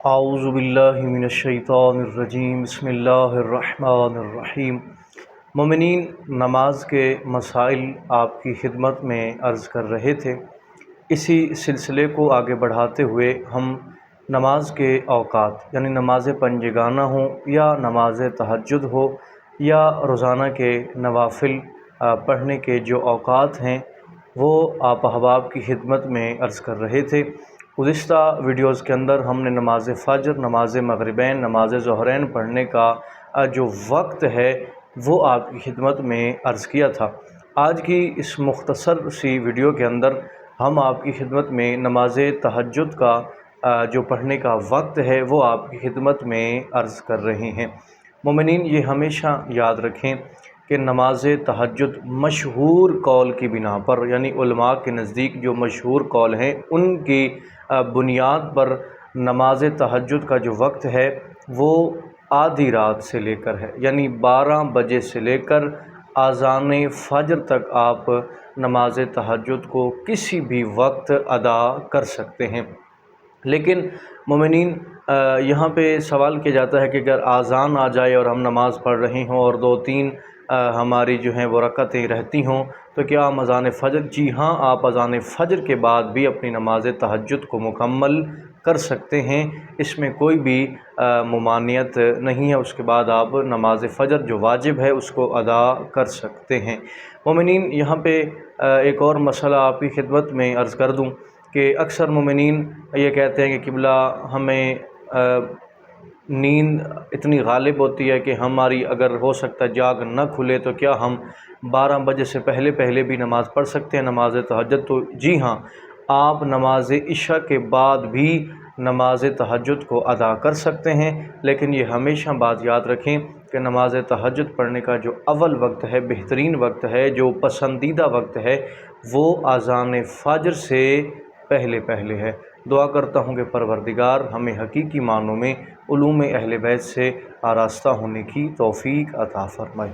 اعوذ باللہ من الشیطان الرجیم، بسم اللہ الرحمن الرحیم۔ مومنین، نماز کے مسائل آپ کی خدمت میں عرض کر رہے تھے۔ اسی سلسلے کو آگے بڑھاتے ہوئے ہم نماز کے اوقات یعنی نماز پنجگانہ ہو یا نماز تہجد ہو یا روزانہ کے نوافل پڑھنے کے جو اوقات ہیں وہ آپ احباب کی خدمت میں عرض کر رہے تھے۔ گزشتہ ویڈیوز کے اندر ہم نے نماز فجر، نماز مغربین، نماز ظہرین پڑھنے کا جو وقت ہے وہ آپ کی خدمت میں عرض کیا تھا۔ آج کی اس مختصر سی ویڈیو کے اندر ہم آپ کی خدمت میں نماز تہجد کا جو پڑھنے کا وقت ہے وہ آپ کی خدمت میں عرض کر رہے ہیں۔ مومنین، یہ ہمیشہ یاد رکھیں کہ نماز تہجد مشہور قول کی بنا پر یعنی علماء کے نزدیک جو مشہور قول ہیں ان کی بنیاد پر نماز تہجد کا جو وقت ہے وہ آدھی رات سے لے کر ہے، یعنی 12 بجے سے لے کر اذان فجر تک آپ نماز تہجد کو کسی بھی وقت ادا کر سکتے ہیں۔ لیکن مومنین، یہاں پہ سوال کیا جاتا ہے کہ اگر اذان آ جائے اور ہم نماز پڑھ رہے ہوں اور 2-3 ہماری جو ہیں وہ رکعتیں رہتی ہوں تو کیا ہم اذان فجر؟ جی ہاں، آپ اذان فجر کے بعد بھی اپنی نماز تہجد کو مکمل کر سکتے ہیں، اس میں کوئی بھی ممانعت نہیں ہے۔ اس کے بعد آپ نماز فجر جو واجب ہے اس کو ادا کر سکتے ہیں۔ مومنین، یہاں پہ ایک اور مسئلہ آپ کی خدمت میں عرض کر دوں کہ اکثر مومنین یہ کہتے ہیں کہ قبلہ ہمیں نیند اتنی غالب ہوتی ہے کہ ہماری اگر ہو سکتا ہے جاگ نہ کھلے تو کیا ہم 12 بجے سے پہلے بھی نماز پڑھ سکتے ہیں نماز تہجد؟ تو جی ہاں، آپ نماز عشاء کے بعد بھی نماز تہجد کو ادا کر سکتے ہیں، لیکن یہ ہمیشہ بات یاد رکھیں کہ نماز تہجد پڑھنے کا جو اول وقت ہے، بہترین وقت ہے، جو پسندیدہ وقت ہے وہ اذان فجر سے پہلے ہے۔ دعا کرتا ہوں کہ پروردگار ہمیں حقیقی معنوں میں علوم اہل بیت سے آراستہ ہونے کی توفیق عطا فرمائے۔